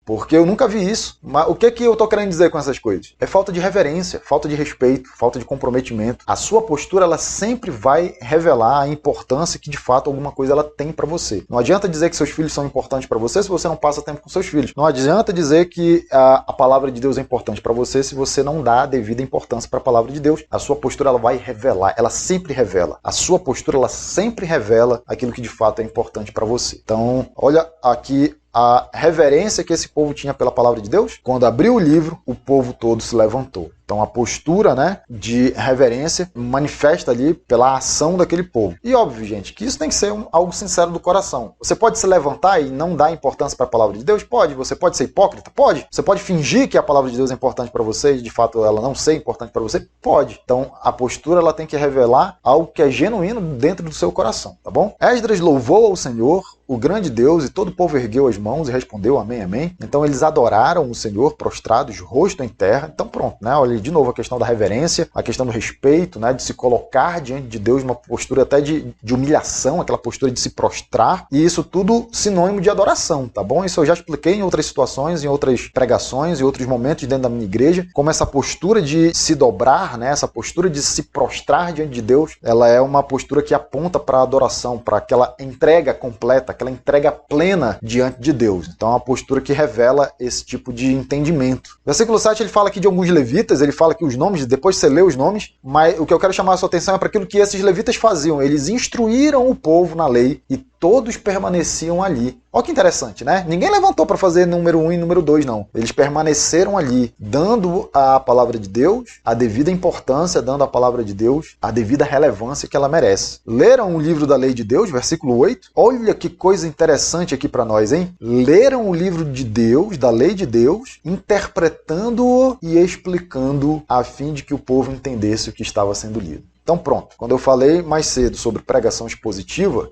S1: Porque eu nunca vi isso. Mas o que eu tô querendo dizer com essas coisas? É falta de reverência, falta de respeito, falta de comprometimento. A sua postura, ela sempre vai revelar a importância que, de fato, alguma coisa ela tem para você. Não adianta dizer que seus filhos são importantes para você se você não passa tempo com seus filhos. Não adianta dizer que a palavra de Deus é importante para você se você não dá a devida importância para a palavra de Deus. A sua postura, ela vai revelar, ela sempre revela. A sua postura, ela sempre revela aquilo que, de fato, é importante para você. Então, olha aqui a reverência que esse povo tinha pela palavra de Deus. Quando abriu o livro, o povo todo se levantou. Então a postura, né, de reverência manifesta ali pela ação daquele povo. E óbvio, gente, que isso tem que ser algo sincero do coração. Você pode se levantar e não dar importância para a palavra de Deus? Pode. Você pode ser hipócrita? Pode. Você pode fingir que a palavra de Deus é importante para você e de fato ela não ser importante para você? Pode. Então a postura ela tem que revelar algo que é genuíno dentro do seu coração, tá bom? Esdras louvou ao Senhor, o grande Deus, e todo o povo ergueu as mãos e respondeu amém, amém. Então eles adoraram o Senhor prostrados, rosto em terra. Então pronto, né? Olha, de novo, a questão da reverência, a questão do respeito, né, de se colocar diante de Deus, uma postura até de humilhação, aquela postura de se prostrar, e isso tudo sinônimo de adoração, tá bom? Isso eu já expliquei em outras situações, em outras pregações, em outros momentos dentro da minha igreja, como essa postura de se dobrar, né, essa postura de se prostrar diante de Deus, ela é uma postura que aponta para a adoração, para aquela entrega completa, aquela entrega plena diante de Deus. Então é uma postura que revela esse tipo de entendimento. Versículo 7, ele fala aqui de alguns levitas, ele fala que os nomes, depois você lê os nomes, mas o que eu quero chamar a sua atenção é para aquilo que esses levitas faziam. Eles instruíram o povo na lei e todos permaneciam ali. Olha que interessante, né? Ninguém levantou para fazer número 1 e número 2, não. Eles permaneceram ali, dando à palavra de Deus a devida importância, dando à palavra de Deus a devida relevância que ela merece. Leram o livro da lei de Deus, versículo 8. Olha que coisa interessante aqui para nós, hein? Leram o livro de Deus, da lei de Deus, interpretando-o e explicando a fim de que o povo entendesse o que estava sendo lido. Então pronto, quando eu falei mais cedo sobre pregação expositiva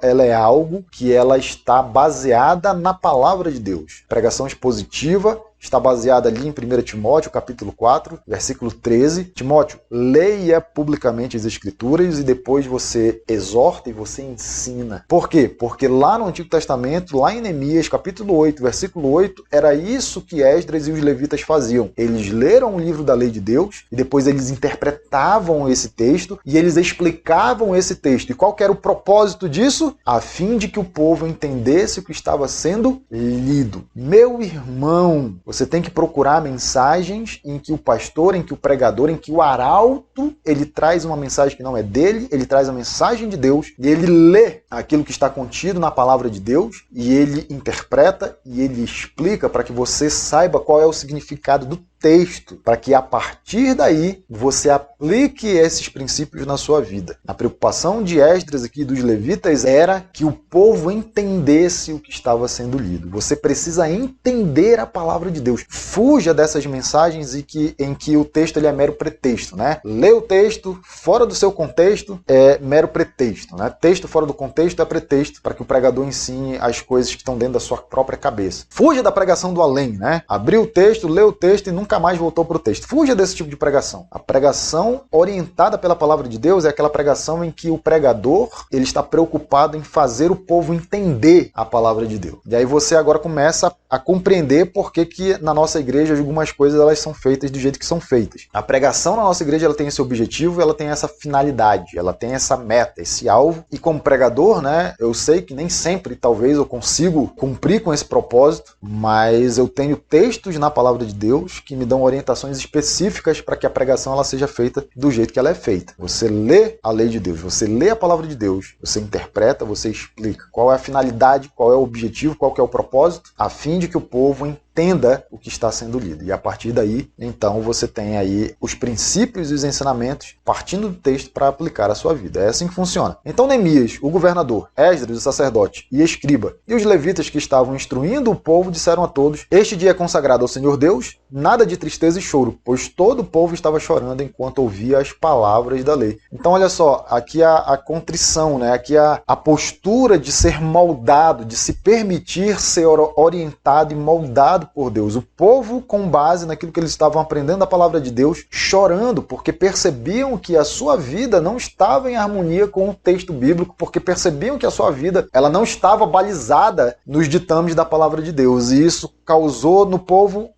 S1: ela é algo que ela está baseada na palavra de Deus. Pregação expositiva está baseada ali em 1 Timóteo, capítulo 4, versículo 13. Timóteo, leia publicamente as Escrituras e depois você exorta e você ensina. Por quê? Porque lá no Antigo Testamento, lá em Neemias, capítulo 8, versículo 8, era isso que Esdras e os levitas faziam. Eles leram o livro da lei de Deus e depois eles interpretavam esse texto e eles explicavam esse texto. E qual que era o propósito disso? A fim de que o povo entendesse o que estava sendo lido. Meu irmão, você tem que procurar mensagens em que o pastor, em que o pregador, em que o arauto, ele traz uma mensagem que não é dele, ele traz a mensagem de Deus, e ele lê aquilo que está contido na palavra de Deus, e ele interpreta, e ele explica para que você saiba qual é o significado do texto, para que a partir daí você aplique esses princípios na sua vida. A preocupação de Esdras aqui dos levitas era que o povo entendesse o que estava sendo lido. Você precisa entender a palavra de Deus. Fuja dessas mensagens em que o texto ele é mero pretexto, né? Lê o texto fora do seu contexto é mero pretexto, né? Texto fora do contexto é pretexto para que o pregador ensine as coisas que estão dentro da sua própria cabeça. Fuja da pregação do além, né? Abriu o texto, leu o texto e nunca mais voltou para o texto. Fuja desse tipo de pregação. A pregação orientada pela palavra de Deus é aquela pregação em que o pregador ele está preocupado em fazer o povo entender a palavra de Deus. E aí você agora começa a compreender por que na nossa igreja algumas coisas elas são feitas do jeito que são feitas. A pregação na nossa igreja ela tem esse objetivo, ela tem essa finalidade, ela tem essa meta, esse alvo. E como pregador, né, eu sei que nem sempre talvez eu consigo cumprir com esse propósito, mas eu tenho textos na palavra de Deus que me dão orientações específicas para que a pregação ela seja feita do jeito que ela é feita. Você lê a lei de Deus, você lê a palavra de Deus, você interpreta, você explica qual é a finalidade, qual é o objetivo, qual que é o propósito, a fim de que o povo entenda o que está sendo lido. E a partir daí, então, você tem aí os princípios e os ensinamentos partindo do texto para aplicar a sua vida. É assim que funciona. Então, Neemias, o governador, Esdras, o sacerdote e escriba, e os levitas que estavam instruindo o povo disseram a todos: este dia é consagrado ao Senhor Deus, nada de tristeza e choro, pois todo o povo estava chorando enquanto ouvia as palavras da lei. Então, olha só, aqui a contrição, né? Aqui a postura de ser moldado, de se permitir ser orientado e moldado por Deus. O povo, com base naquilo que eles estavam aprendendo da palavra de Deus, chorando, porque percebiam que a sua vida não estava em harmonia com o texto bíblico, porque percebiam que a sua vida ela não estava balizada nos ditames da palavra de Deus. E isso causou no povo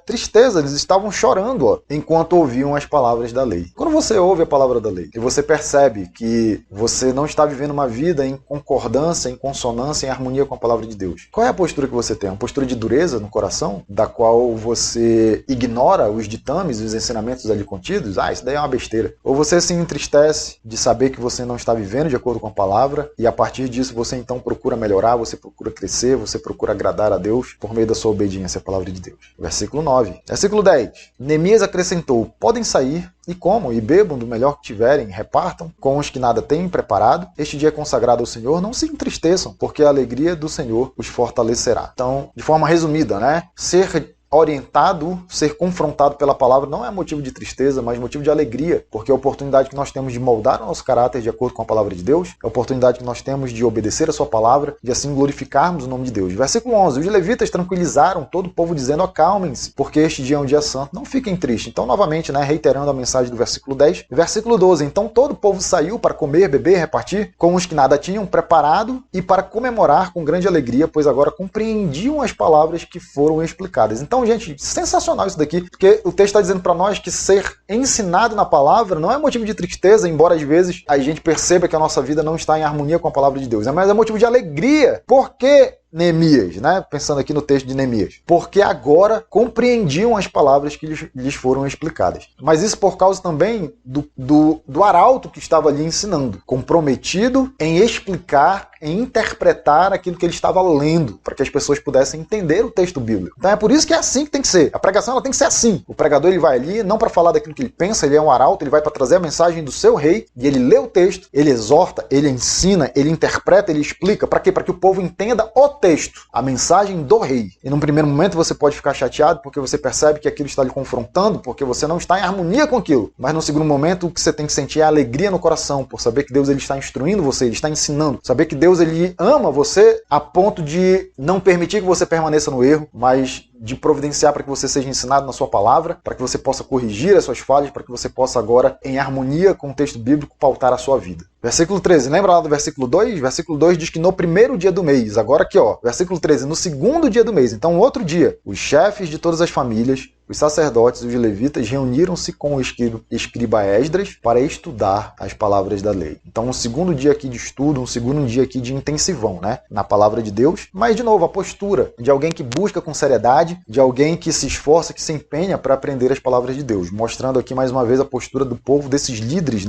S1: tristeza, eles estavam chorando enquanto ouviam as palavras da lei. Quando você ouve a palavra da lei e você percebe que você não está vivendo uma vida em concordância, em consonância, em harmonia com a palavra de Deus, qual é a postura que você tem? Uma postura de dureza no coração, da qual você ignora os ditames e os ensinamentos ali contidos? Isso daí é uma besteira. Ou você se entristece de saber que você não está vivendo de acordo com a palavra e a partir disso você então procura melhorar, você procura crescer, você procura agradar a Deus por meio da sua obediência à palavra de Deus. Versículo 9. Versículo 10. Neemias acrescentou: podem sair e comam e bebam do melhor que tiverem, repartam com os que nada têm preparado. Este dia é consagrado ao Senhor, não se entristeçam, porque a alegria do Senhor os fortalecerá. Então, de forma resumida, né? Ser orientado, ser confrontado pela palavra não é motivo de tristeza, mas motivo de alegria, porque é a oportunidade que nós temos de moldar o nosso caráter de acordo com a palavra de Deus, é a oportunidade que nós temos de obedecer a sua palavra e assim glorificarmos o nome de Deus. Versículo 11, os levitas tranquilizaram todo o povo dizendo, acalmem-se, porque este dia é um dia santo, não fiquem tristes. Então, novamente, reiterando a mensagem do versículo 10, versículo 12, então todo o povo saiu para comer, beber, repartir com os que nada tinham preparado e para comemorar com grande alegria, pois agora compreendiam as palavras que foram explicadas. Então, gente, sensacional isso daqui, porque o texto está dizendo para nós que ser ensinado na palavra não é motivo de tristeza, embora às vezes a gente perceba que a nossa vida não está em harmonia com a palavra de Deus, mas é motivo de alegria, porque Neemias, pensando aqui no texto de Neemias, porque agora compreendiam as palavras que lhes foram explicadas. Mas isso por causa também do arauto que estava ali ensinando, comprometido em explicar, em interpretar aquilo que ele estava lendo, para que as pessoas pudessem entender o texto bíblico. Então é por isso que é assim que tem que ser. A pregação ela tem que ser assim. O pregador ele vai ali, não para falar daquilo que ele pensa, ele é um arauto, ele vai para trazer a mensagem do seu rei, e ele lê o texto, ele exorta, ele ensina, ele interpreta, ele explica. Para quê? Para que o povo entenda o texto, a mensagem do rei. E num primeiro momento você pode ficar chateado porque você percebe que aquilo está lhe confrontando, porque você não está em harmonia com aquilo. Mas no segundo momento o que você tem que sentir é alegria no coração, por saber que Deus ele está instruindo você, ele está ensinando. Saber que Deus ele ama você a ponto de não permitir que você permaneça no erro, mas de providenciar para que você seja ensinado na sua palavra, para que você possa corrigir as suas falhas, para que você possa agora, em harmonia com o texto bíblico, pautar a sua vida. Versículo 13, lembra lá do versículo 2? Versículo 2 diz que no primeiro dia do mês, agora aqui versículo 13, no segundo dia do mês, então outro dia, os chefes de todas as famílias, os sacerdotes e os levitas reuniram-se com o escriba Esdras para estudar as palavras da lei. Então um segundo dia aqui de estudo, um segundo dia aqui de intensivão, na palavra de Deus, mas de novo a postura de alguém que busca com seriedade, de alguém que se esforça, que se empenha para aprender as palavras de Deus, mostrando aqui mais uma vez a postura do povo, desses líderes,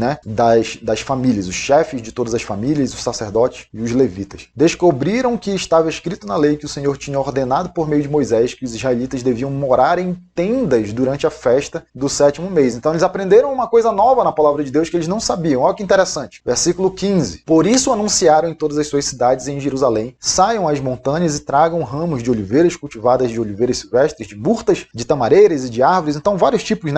S1: das famílias, os chefes de todas as famílias, os sacerdotes e os levitas. Descobriram que estava escrito na lei que o Senhor tinha ordenado por meio de Moisés que os israelitas deviam morar em tendas durante a festa do 7º mês. Então eles aprenderam uma coisa nova na palavra de Deus que eles não sabiam. Olha que interessante. Versículo 15. Por isso anunciaram em todas as suas cidades e em Jerusalém, saiam às montanhas e tragam ramos de oliveiras cultivadas de oliveiras silvestres, de murtas, de tamareiras e de árvores. Então vários tipos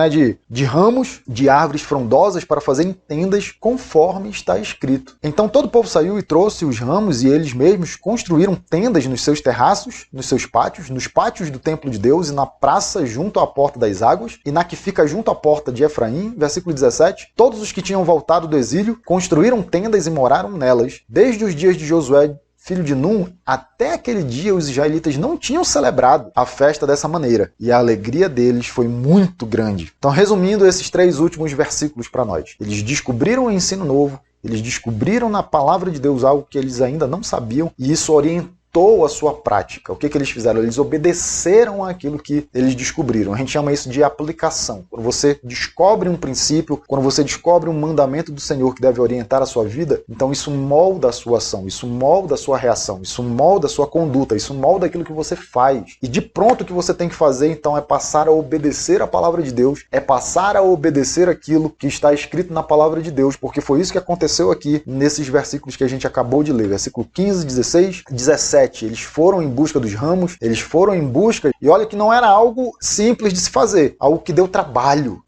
S1: de ramos, de árvores frondosas para fazerem tendas conforme está escrito. Então todo o povo saiu e trouxe os ramos e eles mesmos construíram tendas nos seus terraços, nos seus pátios, nos pátios do templo de Deus e na praça junto à porta das águas e na que fica junto à porta de Efraim. Versículo 17. Todos os que tinham voltado do exílio construíram tendas e moraram nelas. Desde os dias de Josué, filho de Num, até aquele dia os israelitas não tinham celebrado a festa dessa maneira, e a alegria deles foi muito grande. Então, resumindo esses 3 últimos versículos para nós, eles descobriram o ensino novo, eles descobriram na palavra de Deus algo que eles ainda não sabiam, e isso orientou a sua prática. O que eles fizeram? Eles obedeceram àquilo que eles descobriram. A gente chama isso de aplicação. Quando você descobre um princípio, quando você descobre um mandamento do Senhor que deve orientar a sua vida, então isso molda a sua ação, isso molda a sua reação, isso molda a sua conduta, isso molda aquilo que você faz. E de pronto o que você tem que fazer, então, é passar a obedecer a palavra de Deus, é passar a obedecer aquilo que está escrito na palavra de Deus, porque foi isso que aconteceu aqui nesses versículos que a gente acabou de ler. Versículo 15, 16, 17. Eles foram em busca dos ramos, eles foram em busca, e olha que não era algo simples de se fazer, algo que deu trabalho,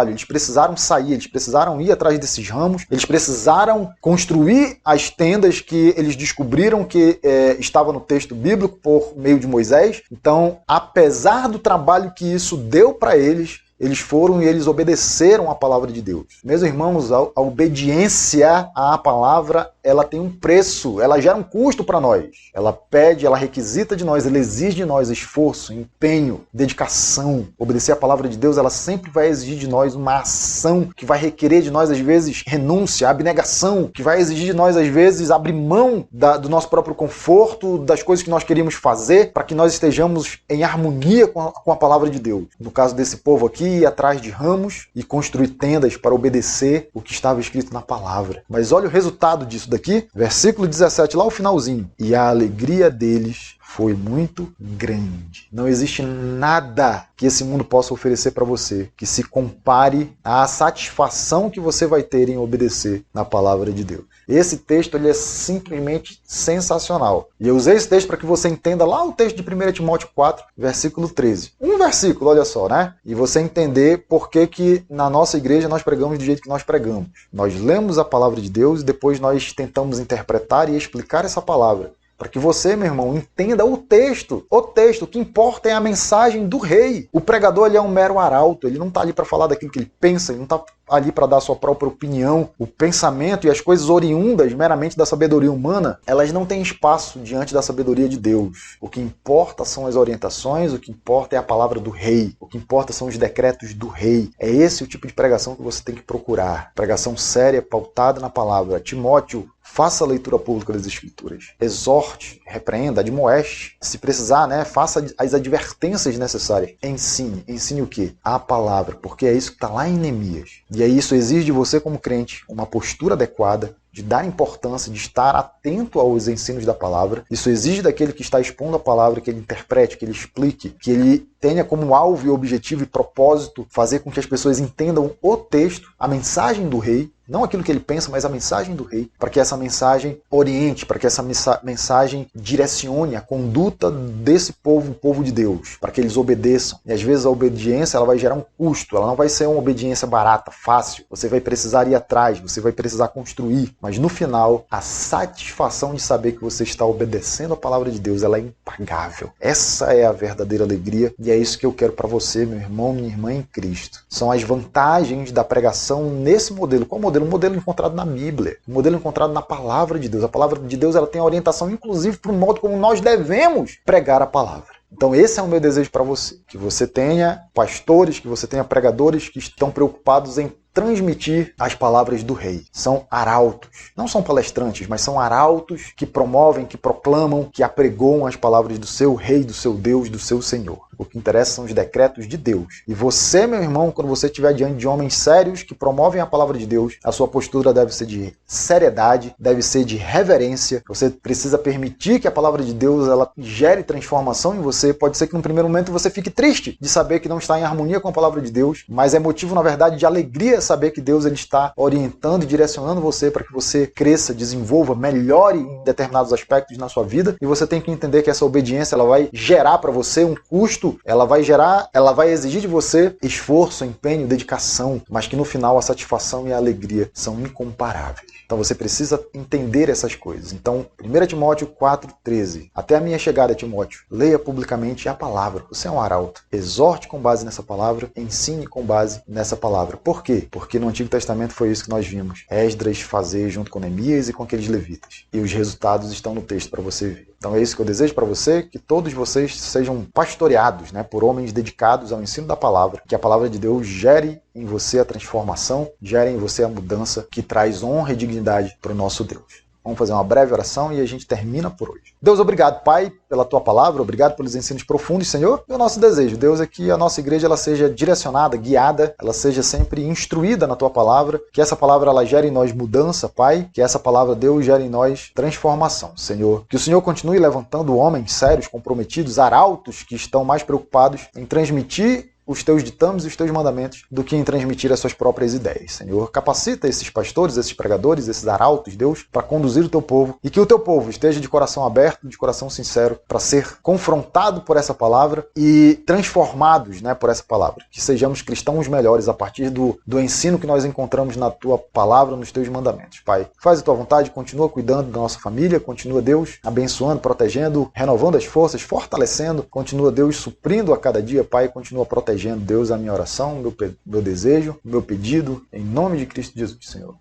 S1: eles precisaram sair, eles precisaram ir atrás desses ramos, eles precisaram construir as tendas que eles descobriram que estava no texto bíblico por meio de Moisés. Então, apesar do trabalho que isso deu para eles foram e eles obedeceram à palavra de Deus. Meus irmãos, a obediência à palavra, ela tem um preço, ela gera um custo para nós. Ela pede, ela requisita de nós, ela exige de nós esforço, empenho, dedicação. Obedecer à palavra de Deus, ela sempre vai exigir de nós uma ação que vai requerer de nós, às vezes, renúncia, abnegação, que vai exigir de nós, às vezes, abrir mão do nosso próprio conforto, das coisas que nós queríamos fazer, para que nós estejamos em harmonia com a palavra de Deus. No caso desse povo aqui, ir atrás de ramos e construir tendas para obedecer o que estava escrito na palavra. Mas olha o resultado disso daqui, versículo 17, lá o finalzinho. E a alegria deles foi muito grande. Não existe nada que esse mundo possa oferecer para você que se compare à satisfação que você vai ter em obedecer na palavra de Deus. Esse texto ele é simplesmente sensacional. E eu usei esse texto para que você entenda lá o texto de 1 Timóteo 4, versículo 13. Um versículo, olha só, né? E você entender por que na nossa igreja nós pregamos do jeito que nós pregamos. Nós lemos a palavra de Deus e depois nós tentamos interpretar e explicar essa palavra. Para que você, meu irmão, entenda o texto. O que importa é a mensagem do rei. O pregador ele é um mero arauto, ele não está ali para falar daquilo que ele pensa, ele não está ali para dar a sua própria opinião. O pensamento e as coisas oriundas meramente da sabedoria humana, elas não têm espaço diante da sabedoria de Deus. O que importa são as orientações, o que importa é a palavra do rei, o que importa são os decretos do rei. É esse o tipo de pregação que você tem que procurar. Pregação séria, pautada na palavra. Timóteo, faça a leitura pública das Escrituras. Exorte, repreenda, admoeste. Se precisar, faça as advertências necessárias. Ensine. Ensine o quê? A palavra, porque é isso que está lá em Neemias. E aí isso exige de você como crente uma postura adequada, de dar importância, de estar atento aos ensinos da palavra. Isso exige daquele que está expondo a palavra que ele interprete, que ele explique, que ele tenha como alvo e objetivo e propósito fazer com que as pessoas entendam o texto, a mensagem do rei, não aquilo que ele pensa, mas a mensagem do rei, para que essa mensagem oriente, para que essa mensagem direcione a conduta desse povo, o povo de Deus, para que eles obedeçam. E às vezes a obediência ela vai gerar um custo, ela não vai ser uma obediência barata, fácil. Você vai precisar ir atrás, você vai precisar construir. Mas no final, a satisfação de saber que você está obedecendo a palavra de Deus, ela é impagável. Essa é a verdadeira alegria e é isso que eu quero para você, meu irmão, minha irmã em Cristo. São as vantagens da pregação nesse modelo. Qual modelo? Um modelo encontrado na Bíblia, um modelo encontrado na palavra de Deus. A palavra de Deus ela tem orientação, inclusive, para o modo como nós devemos pregar a palavra. Então esse é o meu desejo para você, que você tenha pastores, que você tenha pregadores que estão preocupados em transmitir as palavras do rei. São arautos. Não são palestrantes, mas são arautos que promovem, que proclamam, que apregoam as palavras do seu rei, do seu Deus, do seu Senhor. O que interessa são os decretos de Deus. E você, meu irmão, quando você estiver diante de homens sérios que promovem a palavra de Deus, a sua postura deve ser de seriedade, deve ser de reverência. Você precisa permitir que a palavra de Deus ela gere transformação em você. Pode ser que no primeiro momento você fique triste de saber que não está em harmonia com a palavra de Deus, mas é motivo, na verdade, de alegria saber que Deus ele está orientando e direcionando você para que você cresça, desenvolva, melhore em determinados aspectos na sua vida. E você tem que entender que essa obediência ela vai gerar para você um custo, ela vai exigir de você esforço, empenho, dedicação, mas que no final a satisfação e a alegria são incomparáveis. Então você precisa entender essas coisas. Então, 1 Timóteo 4,13. Até a minha chegada, Timóteo, leia publicamente a palavra. Você é um arauto. Exorte com base nessa palavra, ensine com base nessa palavra. Por quê? Porque no Antigo Testamento foi isso que nós vimos. Esdras fazer junto com Neemias e com aqueles levitas. E os resultados estão no texto para você ver. Então é isso que eu desejo para você, que todos vocês sejam pastoreados por homens dedicados ao ensino da palavra, que a palavra de Deus gere em você a transformação, gere em você a mudança que traz honra e dignidade para o nosso Deus. Vamos fazer uma breve oração e a gente termina por hoje. Deus, obrigado, Pai, pela Tua palavra, obrigado pelos ensinos profundos, Senhor. E o nosso desejo, Deus, é que a nossa igreja ela seja direcionada, guiada, ela seja sempre instruída na Tua palavra, que essa palavra ela gere em nós mudança, Pai, que essa palavra, Deus, gere em nós transformação, Senhor. Que o Senhor continue levantando homens sérios, comprometidos, arautos, que estão mais preocupados em transmitir os teus ditames e os teus mandamentos do que em transmitir as suas próprias ideias. Senhor, capacita esses pastores, esses pregadores, esses arautos, Deus, para conduzir o teu povo e que o teu povo esteja de coração aberto, de coração sincero, para ser confrontado por essa palavra e transformados por essa palavra. Que sejamos cristãos melhores a partir do ensino que nós encontramos na tua palavra, nos teus mandamentos. Pai, faz a tua vontade, continua cuidando da nossa família, continua, Deus, abençoando, protegendo, renovando as forças, fortalecendo, continua, Deus, suprindo a cada dia, Pai, continua protegendo, Deus, a minha oração, meu desejo, meu pedido, em nome de Cristo Jesus, Senhor.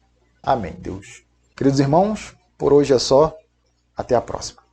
S1: Amém, Deus. Queridos irmãos, por hoje é só. Até a próxima.